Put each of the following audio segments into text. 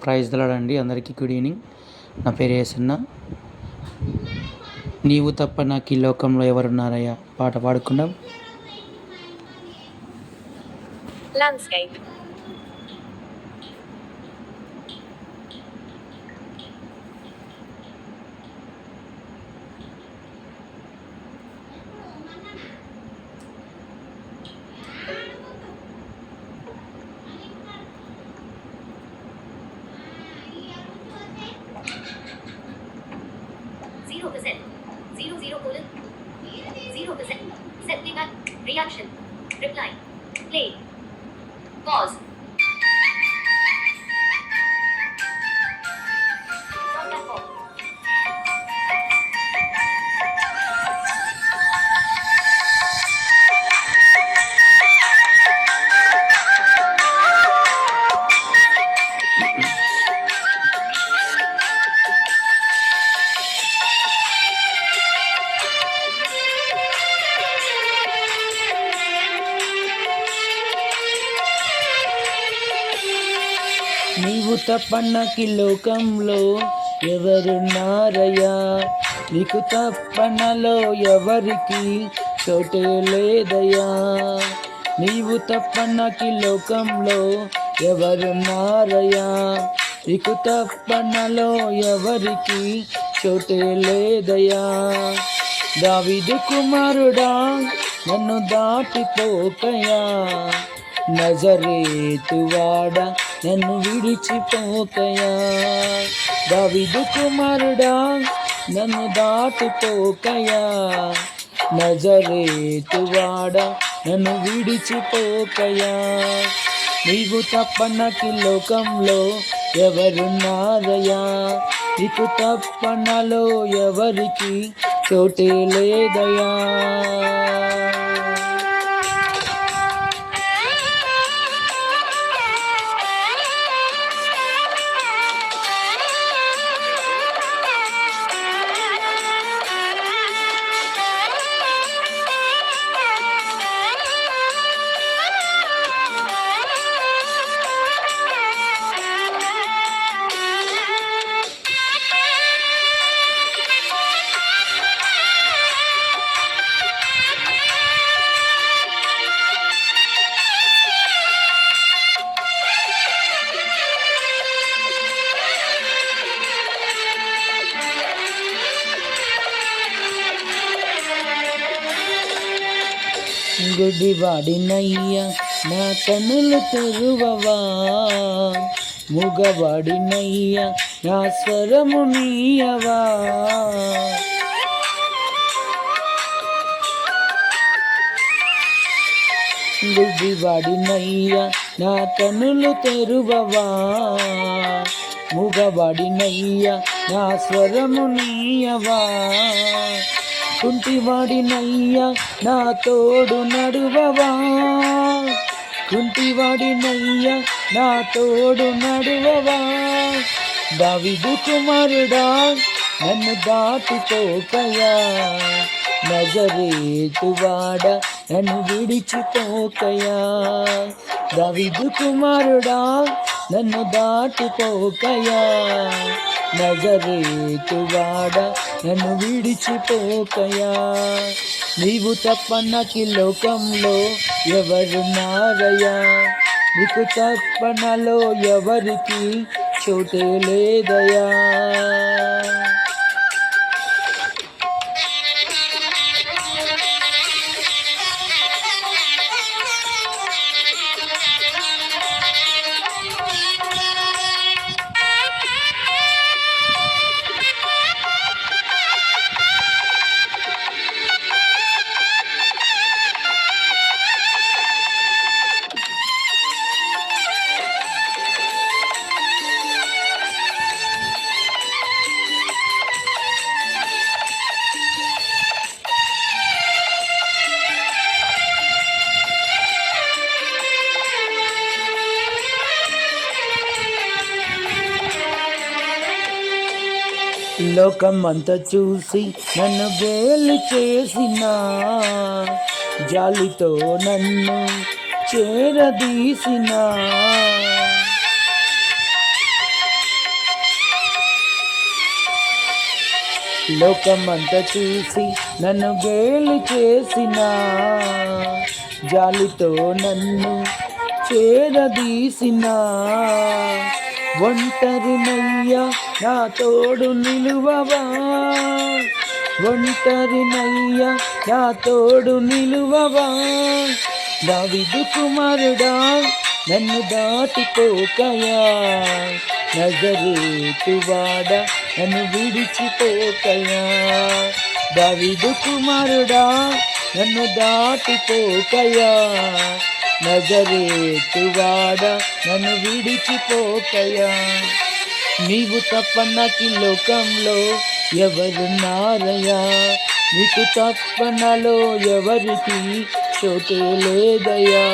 Praise దలాడండి. అందరికీ good evening. నా పేరు యేసన్న. నీవు తప్ప నాకు ఈ లోకంలో ఎవరున్నారయ్యా పాట పాడుకుందాం. Landscape. Zero percent. 0% setting up reaction reply play pause నీవు తప్ప నాకు ఈ లోకంలో ఎవరున్నారయ్యా, నీకు తప్ప నాలో ఎవరికి చోటే లేదయ్యా. నీవు తప్ప నాకు ఈ లోకంలో ఎవరున్నారయ్యా, నీకు తప్ప నాలో ఎవరికి చోటే లేదయ్యా. దావీదు కుమారుడా నన్ను దాటిపోకయా, నజరేతువాడా నన్ను విడిచిపోకయా. దావీదు కుమారుడా నన్ను దాటిపోకయా, నజరేతువాడా నన్ను విడిచిపోకయా. నీవు తప్ప నాకు లోకంలో ఎవరున్నారయ్యా, నీకు తప్ప నాలో ఎవరికి చోటే లేదయ్యా. గుడివాడినయ్యా నా కన్నులు తెరువవా, మూగవాడినయ్యా నా స్వరము నీయవా. గుడివాడినయ్యా నా కన్నులు తెరువవా, మూగవాడినయ్యా నా స్వరము నీయవా. కుంటివాడినయ్యా నా తోడు నడువవా, కుంటివాడినయ్యా నా తోడు నడువవా. దావీదు కుమారుడా నన్ను దాటిపోకయా, నజరేతువాడా నన్ను విడిచిపోకయా. దావీదు కుమారుడా నన్ను దాటిపోకయా, నజరేతువాడా నన్ను విడిచిపోకయా. నీవు తప్ప నాకు లోకంలో ఎవరున్నారయ్యా, నీకు తప్ప నాలో ఎవరికి చోటే లేదయ్యా. లోకం అంతా చూసి నన్ను గేలి చేసిన, జాలితో నన్ను చేరదీసిన. లోకమంతా చూసి నన్ను గేలి చేసిన జాలితో నన్ను చేరదీసిన ఒంటరినయ్యా నా తోడు నిలువవా, ఒంటరినయ్యా నా తోడు నిలువవా. దావీదు కుమారుడా నన్ను దాటిపోకయా, నజరేతు వాడ నన్ను విడిచిపోకయా. దావీదు కుమారుడా నన్ను దాటిపోకయా, నజరేతు వాడ నన్ను విడిచిపోకయా. నీవు తప్ప నాకు లోకంలో ఎవరున్నారయ్యా, నీకు తప్ప నాలో ఎవరికి చోటే లేదయ్యా.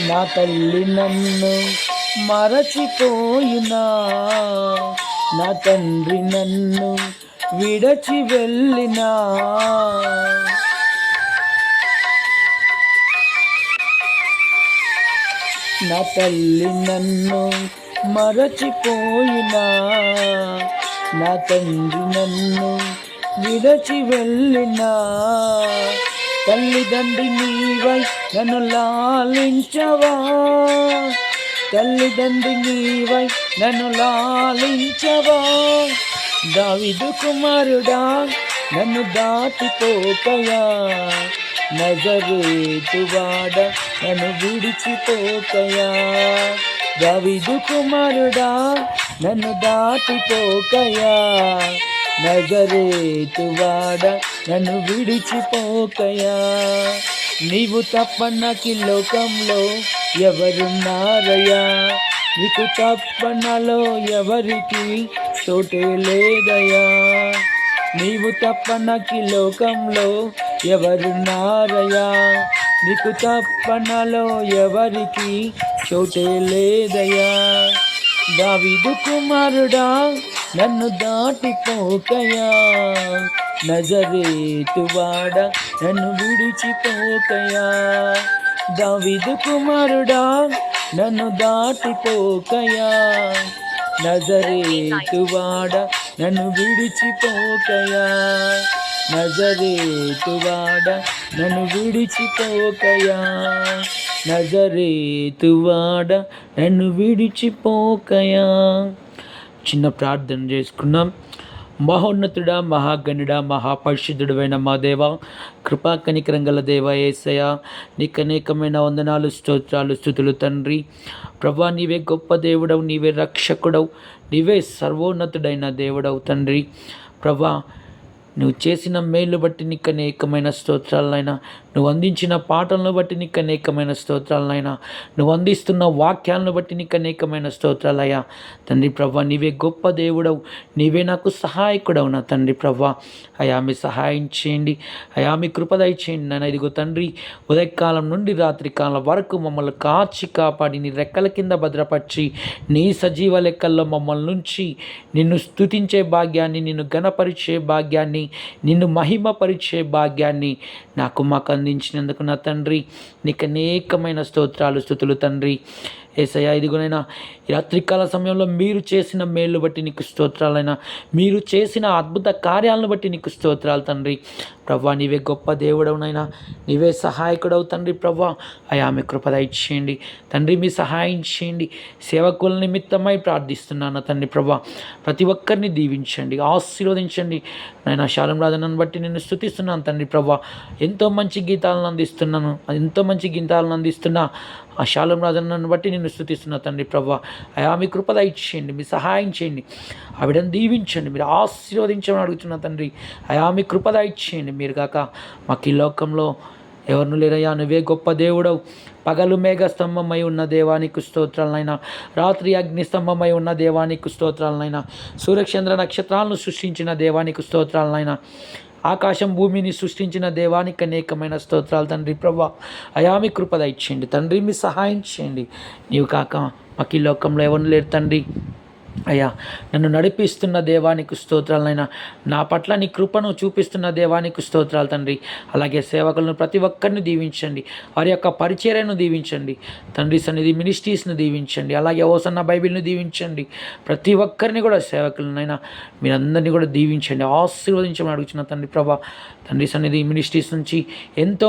నా తల్లి నన్ను మరచిపోయినా, నా తండ్రి నన్ను విడచి వెళ్ళినా, నా తల్లి నన్ను మరచిపోయినా, నా తండ్రి నన్ను విడచి వెళ్ళినా, తల్లిదండ్రి నీవై నన్ను లాలించవా, తల్లిదండ్రి నీవై నన్ను లాలించవా. దావీదు కుమారుడా నన్ను దాటిపోకయా, నజరేతు వాడ నన్ను విడిచిపోకయా. దావీదు కుమారుడా నన్ను దాటిపోకయా, నజరేతు వాడ నన్ను విడిచిపోకయా. నీవు తప్ప నాకు లోకంలో ఎవరున్నారయ్యా, నీకు తప్ప నాలో ఎవరికి చోటే లేదయ్యా. నీవు తప్ప నాకు లోకంలో ఎవరున్నారయ్యా, నీకు తప్ప నాలో ఎవరికి చోటే లేదయ్యా. దావీదు కుమారుడా నన్ను దాటిపోకయా, నజరేతు వాడ నన్ను విడిచిపోకయా. దావీదు కుమారుడా నన్ను దాటిపోకయా, నజరేతు వాడ నన్ను విడిచిపోకయా. నజరేతు వాడ నన్ను విడిచిపోకయా, నజరేతు వాడ నన్ను విడిచిపోకయా. చిన్న ప్రార్థన చేసుకున్నాం. మహోన్నతుడా, మహాగణుడా, మహాపరిశుద్ధుడైన మా దేవ, కృపా కనికరం గల దేవ యేసయ్య, నీకు అనేకమైన వందనాలు, స్తోత్రాలు, స్తుతులు తండ్రి. ప్రభా, నీవే గొప్ప దేవుడవు, నీవే రక్షకుడవు, నీవే సర్వోన్నతుడైన దేవుడవు తండ్రి. ప్రభా, నువ్వు చేసిన మేలు బట్టి నీకు అనేకమైన స్తోత్రాలనైనా, నువ్వు అందించిన పాటలను బట్టి నీకు అనేకమైన స్తోత్రాలనైనా, నువ్వు అందిస్తున్న వాక్యాలను బట్టి నీకు అనేకమైన స్తోత్రాలయ్యా తండ్రి. ప్రభా, నీవే గొప్ప దేవుడవు, నీవే నాకు సహాయకుడవు నా తండ్రి. ప్రభా, అయా మీ సహాయం చేయండి, అయా మీ కృప దయచేయండి నాయన. ఇదిగో తండ్రి, ఉదయకాలం నుండి రాత్రి కాలం వరకు మమ్మల్ని కాచి కాపాడి నీ రెక్కల కింద భద్రపరిచి నీ సజీవ లెక్కల్లో మమ్మల్ని నుంచి నిన్ను స్తుతించే భాగ్యాన్ని, నిన్ను ఘనపరిచే భాగ్యాన్ని, నిన్ను మహిమపరిచే భాగ్యాన్ని మాకు అందించినందుకు నా తండ్రి నీకు అనేకమైన స్తోత్రాలు, స్తుతులు తండ్రి. యేసయ్యా, ఇదిగోనైనా ఈ రాత్రికాల సమయంలో మీరు చేసిన మేలు బట్టి నీకు స్తోత్రాలైనా, మీరు చేసిన అద్భుత కార్యాలను బట్టి నీకు స్తోత్రాలు తండ్రి. ప్రభా, నీవే గొప్ప దేవుడవునైనా, నీవే సహాయకుడవు తండ్రి. ప్రభా, అయా మీ కృప దయచేయండి తండ్రి, మీ సహాయం చేయండి. సేవకుల నిమిత్తమై ప్రార్థిస్తున్నాను తండ్రి. ప్రభా, ప్రతి ఒక్కరిని దీవించండి, ఆశీర్వదించండి నాయన. శాలం రాజనను బట్టి నేను స్తుతిస్తున్నాను తండ్రి. ప్రభా, ఎంతో మంచి గీతాలను అందిస్తున్నాను, ఎంతో మంచి గీతాలను అందిస్తున్నా ఆ శాలం రాజన్నను బట్టి నేను స్తుతిస్తున్నా తండ్రి. ప్రభా, అయా మీ కృప దయచేయండి, మీ సహాయం చేయండి, ఆవిడని దీవించండి, మీరు ఆశీర్వదించమని అడుగుతున్నా తండ్రి. అయా మీ కృప దయచేయండి. మీరు కాక మాకు ఈ లోకంలో ఎవరిని లేరయ్యా, నువ్వే గొప్ప దేవుడవు, పగలు మేఘస్తంభమై ఉన్న దేవానికి స్తోత్రాలనైనా, రాత్రి అగ్నిస్తంభమై ఉన్న దేవానికి స్తోత్రాలనైనా, సూర్యచంద్ర నక్షత్రాలను సృష్టించిన దేవానికి స్తోత్రాలనైనా, ఆకాశం భూమిని సృష్టించిన దేవానికి అనేకమైన స్తోత్రాలు తండ్రి. ప్రభా అయా మీ కృప దయచేయండి తండ్రి, మీ సహాయం చేయండి. నీవు కాక మాకు ఈ లోకంలో ఎవరు లేరు తండ్రి. అయ్యా నన్ను నడిపిస్తున్న దేవానికి స్తోత్రాలనైనా, నా పట్ల నీ కృపను చూపిస్తున్న దేవానికి స్తోత్రాలు తండ్రి. అలాగే సేవకులను ప్రతి ఒక్కరిని దీవించండి, వారి యొక్క పరిచర్యను దీవించండి తండ్రి. సన్నిధి మినిస్ట్రీస్ను దీవించండి, అలాగే ఓసన్న బైబిల్ని దీవించండి. ప్రతి ఒక్కరిని కూడా సేవకులనైనా మీరందరినీ కూడా దీవించండి, ఆశీర్వదించమని అడుగుతున్న తండ్రి. ప్రభా తండ్రి సన్నిధి మినిస్ట్రీస్ నుంచి ఎంతో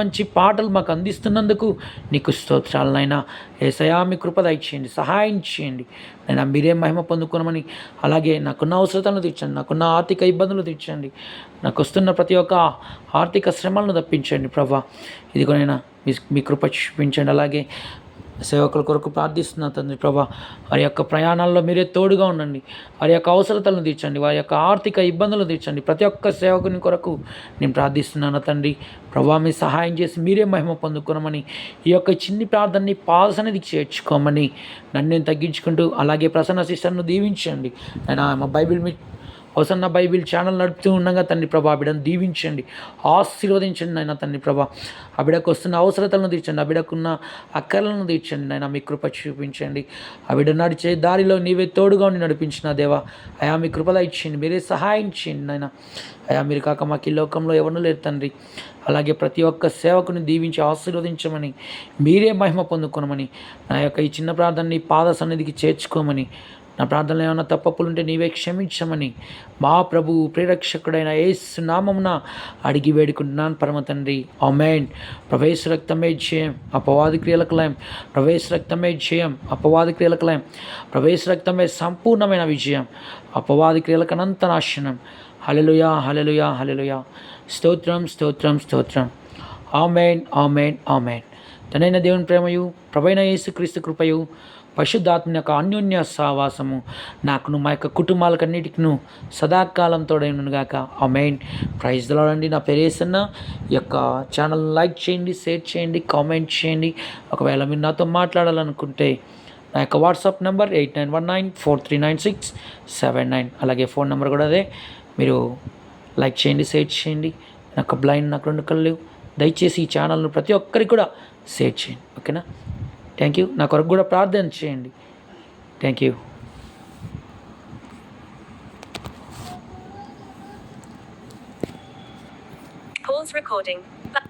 మంచి పాటలు మాకు అందిస్తున్నందుకు నీకు స్తోత్రాలనైనా. యేసయ్యా మీ కృప దయచేయండి, సహాయం చేయండి నేను మీరే మహిమ పొందుకోనమని. అలాగే నాకున్న అవసరతలను తీర్చండి, నాకున్న ఆర్థిక ఇబ్బందులు తీర్చండి, నాకు వస్తున్న ప్రతి ఒక్క ఆర్థిక శ్రమలను తప్పించండి ప్రభా. ఇదిగోనైనా మీ కృప చూపించండి. అలాగే సేవకుల కొరకు ప్రార్థిస్తున్నా తండ్రి. ప్రభా వారి యొక్క ప్రయాణాల్లో మీరే తోడుగా ఉండండి, వారి యొక్క అవసరతలను తీర్చండి, వారి యొక్క ఆర్థిక ఇబ్బందులు తీర్చండి. ప్రతి ఒక్క సేవకుని కొరకు నేను ప్రార్థిస్తున్నాను తండ్రి. ప్రభా మీ సహాయం చేసి మీరే మహిమ పొందుకోనమని, ఈ యొక్క చిన్ని ప్రార్థనని పాదసన్నిధికి చేర్చుకోమని నన్ను నేను తగ్గించుకుంటూ, అలాగే ప్రసన్న సిస్టర్ను దీవించండి. నేను మా బైబిల్ హోసన్న బైబిల్ ఛానల్ నడుపుతూ ఉండగా తండ్రి ప్రభా బిడ్డను దీవించండి, ఆశీర్వదించండి నాయన తండ్రి. ప్రభా ఆ బిడ్డకు వస్తున్న అవసరతలను తీర్చండి, ఆ బిడ్డకున్న అక్కర్లను తీర్చండి నాయన. మీ కృప చూపించండి. ఆ బిడ్డ నడిచే దారిలో నీవే తోడుగా ఉండి నడిపించిన దేవా అయా మీ కృపలా ఇచ్చేయండి, మీరే సహాయం చేయండి నాయన. అయా మీరు కాక మాకు ఈ లోకంలో ఎవరు లేరు తండ్రి. అలాగే ప్రతి ఒక్క సేవకుని దీవించి ఆశీర్వదించమని, మీరే మహిమ పొందుకోనమని, నా యొక్క ఈ చిన్న ప్రార్థనని పాద సన్నిధికి చేర్చుకోమని, నా ప్రార్థనలు ఏమైనా తప్పప్పులుంటే నీవే క్షమించమని మా ప్రభు ప్రేరక్షకుడైన యేసు నామమున అడిగి వేడుకుంటున్నాను పరమ తండ్రి. ఆమేన్. ప్రవేశ రక్తమే జయం, అపవాది క్రియలకు లయం. ప్రవేశ రక్తమే జయం, అపవాది క్రియలకు లయం. ప్రవేశ రక్తమే సంపూర్ణమైన విజయం, అపవాది క్రియలకు అనంత నాశనం. హల్లెలూయా, హల్లెలూయా, హల్లెలూయా. స్తోత్రం, స్తోత్రం, స్తోత్రం. ఆమేన్, ఆమేన్, ఆమేన్. తనైన దేవుని ప్రేమయు, ప్రభువైన యేసుక్రీస్తు కృపయు, పరిశుద్ధాత్మ యొక్క అన్యోన్య సహవాసము నాకును మా యొక్క కుటుంబాలకన్నిటికిను సదాకాలం తోడైనగాక. ఆమేన్. ప్రైజ్ ది లార్డ్ అండి. నా పేరు యేసన్న. ఈ యొక్క ఛానల్ లైక్ చేయండి, షేర్ చేయండి, కామెంట్ చేయండి. ఒకవేళ మీరు నాతో మాట్లాడాలనుకుంటే నా యొక్క వాట్సాప్ నెంబర్ 8919439679. అలాగే ఫోన్ నెంబర్ కూడా అదే. మీరు లైక్ చేయండి, షేర్ చేయండి. నాకు బ్లైండ్, నాకు 2 కళ్ళు లేవు. దయచేసి ఈ ఛానల్ను ప్రతి ఒక్కరికి కూడా షేర్ చేయండి. ఓకేనా? Thank you. నా కొరకు కూడా ప్రార్థన చేయండి. Thank you. Pause recording.